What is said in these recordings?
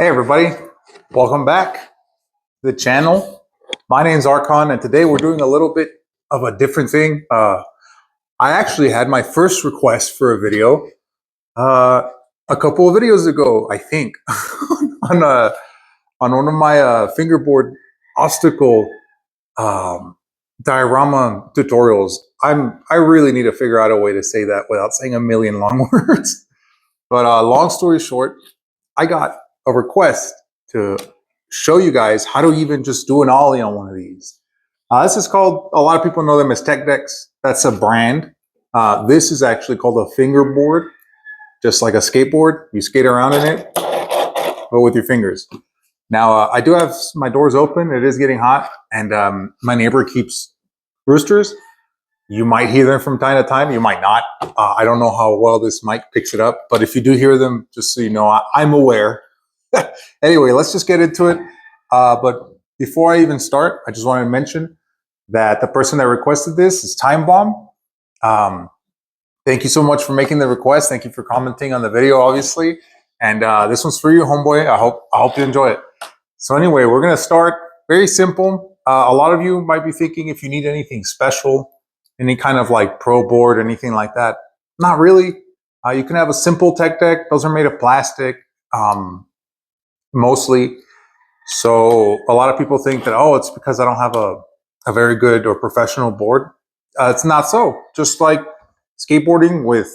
Hey everybody, welcome back to the channel. My name's Archon and today we're doing a little bit of a different thing. I actually had my first request for a video a couple of videos ago, I think, on one of my fingerboard obstacle diorama tutorials. I really need to figure out a way to say that without saying a million long words. But long story short, I got a request to show you guys how to even just do an ollie on one of these. This is called, a lot of people know them as tech decks. That's a brand. This is actually called a fingerboard, just like a skateboard. You skate around in it, but with your fingers. Now, I do have my doors open. It is getting hot, and my neighbor keeps roosters. You might hear them from time to time. You might not. I don't know how well this mic picks it up, but if you do hear them, just so you know, I'm aware. Anyway, let's just get into it. But before I even start, I just wanted to mention that the person that requested this is Time Bomb. Thank you so much for making the request. Thank you for commenting on the video, obviously. And this one's for you, homeboy. I hope you enjoy it. So anyway, we're gonna start very simple. A lot of you might be thinking if you need anything special, any kind of like pro board, anything like that. Not really. You can have a simple tech deck. Those are made of plastic. Mostly. So a lot of people think that, oh, it's because I don't have a very good or professional board. It's not so. Just like skateboarding with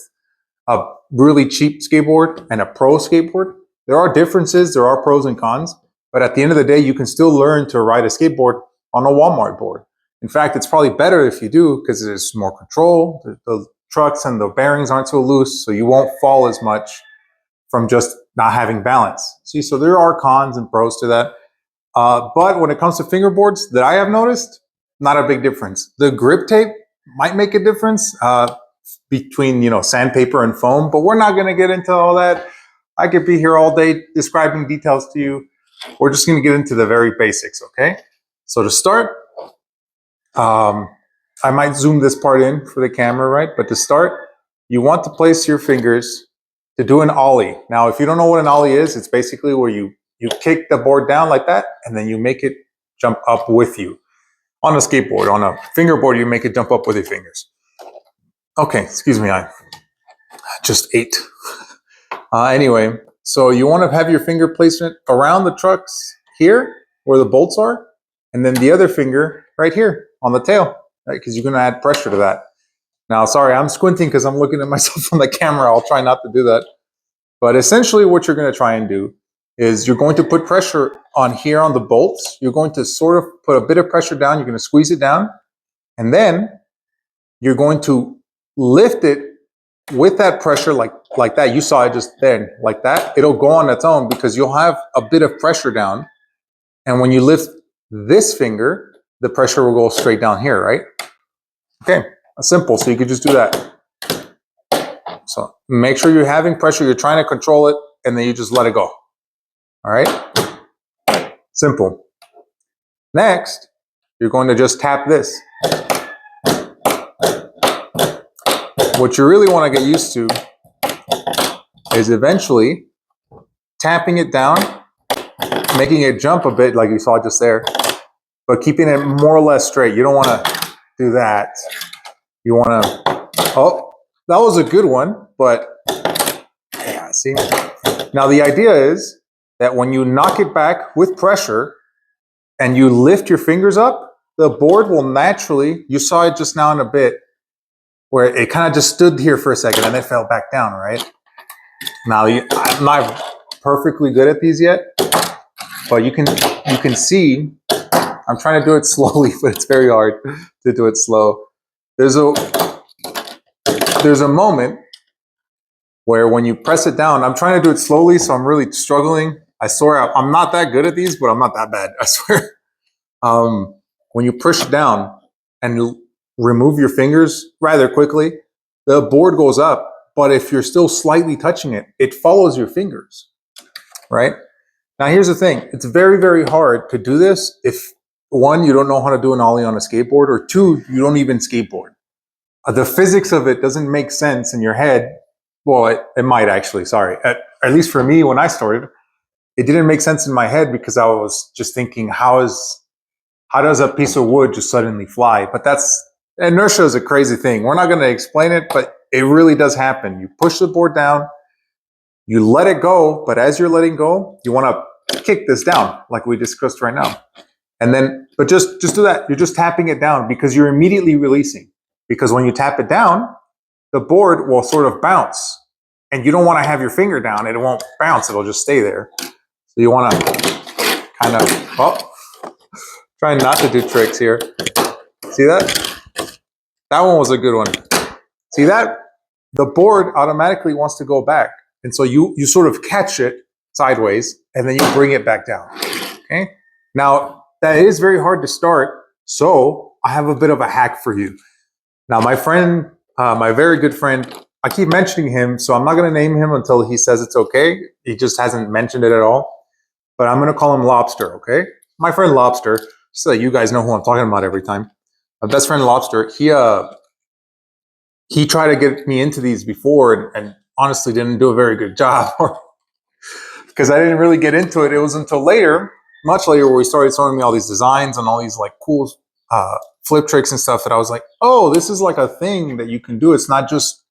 a really cheap skateboard and a pro skateboard, there are differences, there are pros and cons, but at the end of the day, you can still learn to ride a skateboard on a Walmart board. In fact, it's probably better if you do because there's more control. The trucks and the bearings aren't so loose, so you won't fall as much from just not having balance. See, so there are cons and pros to that. But when it comes to fingerboards that I have noticed, not a big difference. The grip tape might make a difference between, sandpaper and foam, but we're not going to get into all that. I could be here all day describing details to you. We're just going to get into the very basics, okay? So to start, I might zoom this part in for the camera, right? But to start, you want to place your fingers to do an ollie. Now, if you don't know what an ollie is, it's basically where you kick the board down like that, and then you make it jump up with you. On a skateboard, on a fingerboard, you make it jump up with your fingers. Okay, excuse me, I just ate. Anyway, so you want to have your finger placement around the trucks here, where the bolts are, and then the other finger right here on the tail, right? Because you're going to add pressure to that. Now, sorry, I'm squinting because I'm looking at myself on the camera. I'll try not to do that. But essentially what you're going to try and do is you're going to put pressure on here on the bolts. You're going to sort of put a bit of pressure down. You're going to squeeze it down. And then you're going to lift it with that pressure like that. You saw it just then, like that. It'll go on its own because you'll have a bit of pressure down. And when you lift this finger, the pressure will go straight down here, right? Okay. Simple, so you could just do that. So make sure you're having pressure, you're trying to control it, and then you just let it go. All right? Simple. Next, you're going to just tap this. What you really want to get used to is eventually tapping it down, making it jump a bit like you saw just there, but keeping it more or less straight. You don't want to do that. You want to, oh, that was a good one, but yeah, see? Now the idea is that when you knock it back with pressure and you lift your fingers up, the board will naturally, you saw it just now in a bit, where it kind of just stood here for a second and then fell back down, right? Now, I'm not perfectly good at these yet, but you can see, I'm trying to do it slowly, but it's very hard to do it slow. There's a moment where when you press it down, I'm trying to do it slowly, so I'm really struggling. I swear I'm not that good at these, but I'm not that bad, I swear. When you push down and remove your fingers rather quickly, the board goes up, but if you're still slightly touching it, it follows your fingers, right? Now here's the thing, it's very, very hard to do this if, one, you don't know how to do an ollie on a skateboard, or two, you don't even skateboard. The physics of it doesn't make sense in your head. Well, it might actually, sorry. At least for me, when I started, it didn't make sense in my head because I was just thinking, how does a piece of wood just suddenly fly? But inertia is a crazy thing. We're not going to explain it, but it really does happen. You push the board down, you let it go, but as you're letting go, you want to kick this down like we discussed right now. And then, but just do that. You're just tapping it down because you're immediately releasing. Because when you tap it down, the board will sort of bounce. And you don't want to have your finger down. It won't bounce. It'll just stay there. So you want to kind of, trying not to do tricks here. See that? That one was a good one. See that? The board automatically wants to go back. And so you sort of catch it sideways and then you bring it back down. Okay? Now, that is very hard to start. So I have a bit of a hack for you. Now, my friend, my very good friend, I keep mentioning him, so I'm not going to name him until he says it's okay. He just hasn't mentioned it at all. But I'm going to call him Lobster, okay? My friend Lobster, so that you guys know who I'm talking about every time. My best friend Lobster, he tried to get me into these before and honestly didn't do a very good job because I didn't really get into it. It was until later, much later, where he started showing me all these designs and all these like cool flip tricks and stuff that I was like, oh, this is like a thing that you can do. It's not just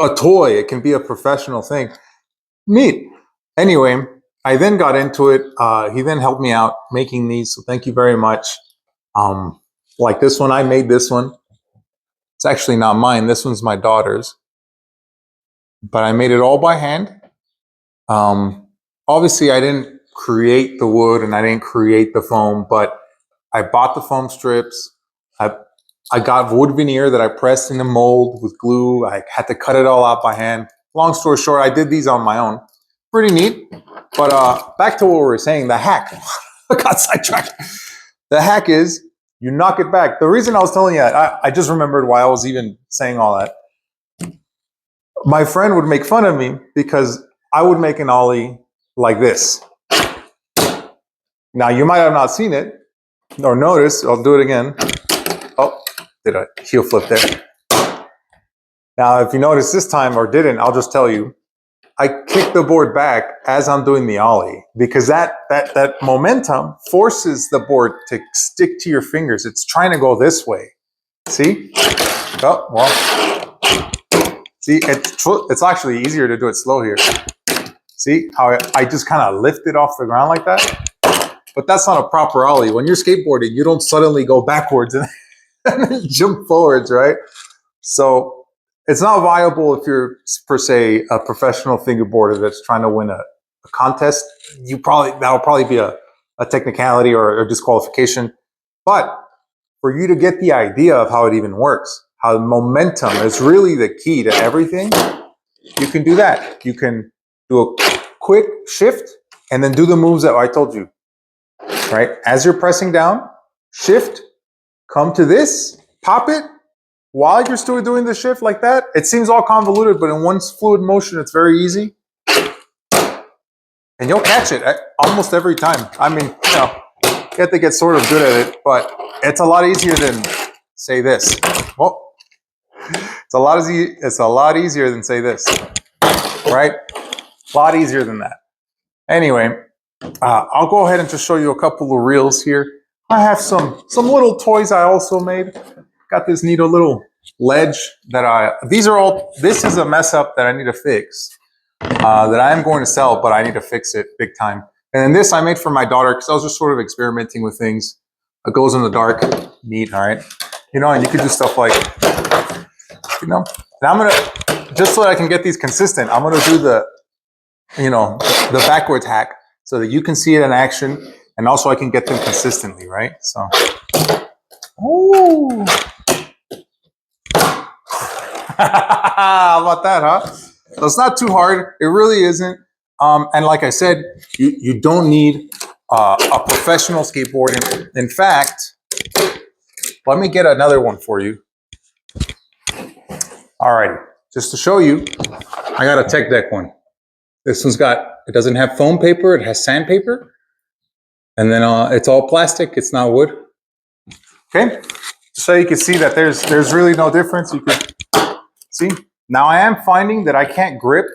a toy. It can be a professional thing. Neat. Anyway, I then got into it. He then helped me out making these. So thank you very much. Like this one, I made this one. It's actually not mine. This one's my daughter's. But I made it all by hand. Obviously, I didn't create the wood and I didn't create the foam, but I bought the foam strips. I got wood veneer that I pressed in a mold with glue. I had to cut it all out by hand. Long story short, I did these on my own. Pretty neat. But back to what we were saying, the hack. I got sidetracked. The hack is you knock it back. The reason I was telling you that, I just remembered why I was even saying all that. My friend would make fun of me because I would make an ollie like this. Now, you might have not seen it or noticed. I'll do it again. Oh, did a heel flip there. Now, if you noticed this time or didn't, I'll just tell you. I kick the board back as I'm doing the ollie because that momentum forces the board to stick to your fingers. It's trying to go this way. See? Oh, well. See, it's actually easier to do it slow here. See how I just kind of lift it off the ground like that? But that's not a proper ollie. When you're skateboarding, you don't suddenly go backwards and then jump forwards, right? So it's not viable if you're, per se, a professional fingerboarder that's trying to win a contest. That'll probably be a technicality or a disqualification. But for you to get the idea of how it even works, how momentum is really the key to everything, you can do that. You can do a quick shift and then do the moves that I told you, right? As you're pressing down, shift, come to this, pop it. While you're still doing the shift like that, it seems all convoluted, but in one fluid motion, it's very easy. And you'll catch it almost every time. I mean, you have to get sort of good at it, but it's a lot easier than say this. Well, it's a lot easier than say this, right? A lot easier than that. Anyway, I'll go ahead and just show you a couple of reels here. I have some little toys I also made. Got this neat little ledge that this is a mess up that I need to fix, that I am going to sell, but I need to fix it big time. And then this I made for my daughter because I was just sort of experimenting with things. It goes in the dark, neat, all right? And you could do stuff like, and I'm going to, just so that I can get these consistent, I'm going to do the backwards hack so that you can see it in action and also I can get them consistently, right? So, ooh. How about that, huh? So it's not too hard. It really isn't. And like I said, you don't need a professional skateboarding. In fact, let me get another one for you. All right, just to show you, I got a Tech Deck one. This one's it doesn't have foam paper. It has sandpaper. And then it's all plastic. It's not wood. Okay, so you can see that there's really no difference. You can see. Now I am finding that I can't grip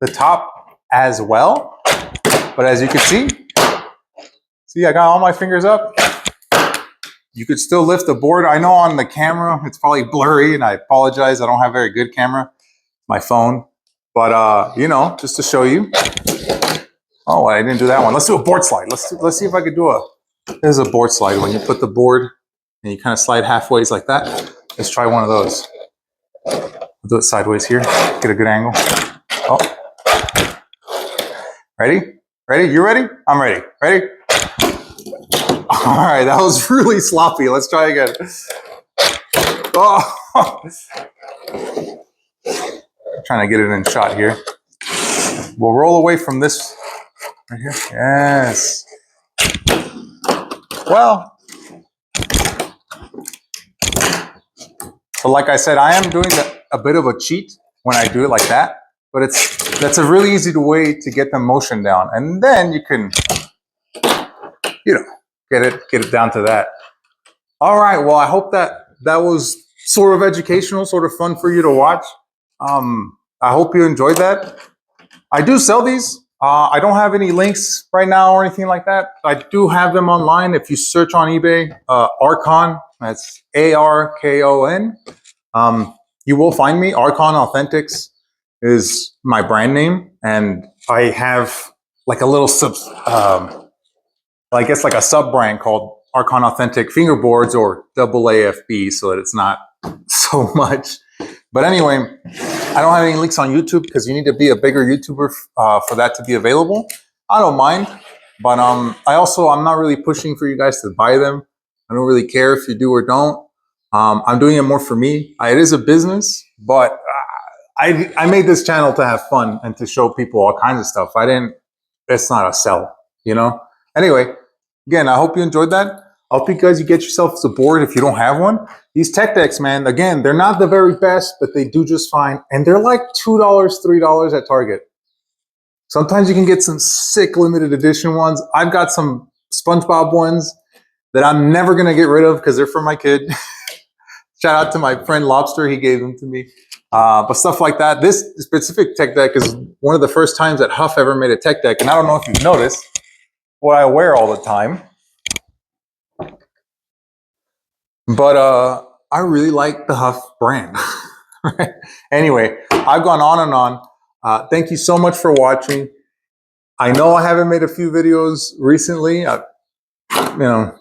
the top as well. But as you can see, I got all my fingers up. You could still lift the board. I know on the camera, it's probably blurry, and I apologize. I don't have very good camera, my phone. But, you know, just to show you. Oh, I didn't do that one. Let's do a board slide. Let's see if I could do there's a board slide. When you put the board and you kind of slide halfways like that. Let's try one of those. We'll do it sideways here. Get a good angle. Oh. Ready? Ready? You ready? I'm ready. Ready? All right, that was really sloppy. Let's try again. Oh. Trying to get it in shot here. We'll roll away from this right here. Yes. Well, but like I said, I am doing a bit of a cheat when I do it like that. But that's a really easy way to get the motion down, and then you can, you know, get it down to that. All right. Well, I hope that was sort of educational, sort of fun for you to watch. I hope you enjoyed that. I do sell these. I don't have any links right now or anything like that. I do have them online. If you search on eBay, Archon, that's ARKON. You will find me. Archon Authentics is my brand name, and I have like a little I guess like a sub brand called Archon Authentic Fingerboards, or AAFB, so that it's not so much. But anyway, I don't have any links on YouTube because you need to be a bigger YouTuber for that to be available. I don't mind, but I'm not really pushing for you guys to buy them. I don't really care if you do or don't. I'm doing it more for me. It is a business, but I made this channel to have fun and to show people all kinds of stuff. It's not a sell, you know? Anyway, again, I hope you enjoyed that. I hope you get yourself a board if you don't have one. These tech decks, man, again, they're not the very best, but they do just fine. And they're like $2, $3 at Target. Sometimes you can get some sick limited edition ones. I've got some SpongeBob ones that I'm never going to get rid of because they're for my kid. Shout out to my friend Lobster. He gave them to me. But stuff like that. This specific tech deck is one of the first times that Huff ever made a tech deck. And I don't know if you've noticed what I wear all the time. But I really like the Huff brand. Anyway, I've gone on and on. Thank you so much for watching. I know I haven't made a few videos recently,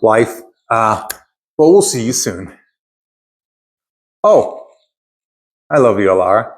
life. But we'll see you soon. Oh, I love you, Alara.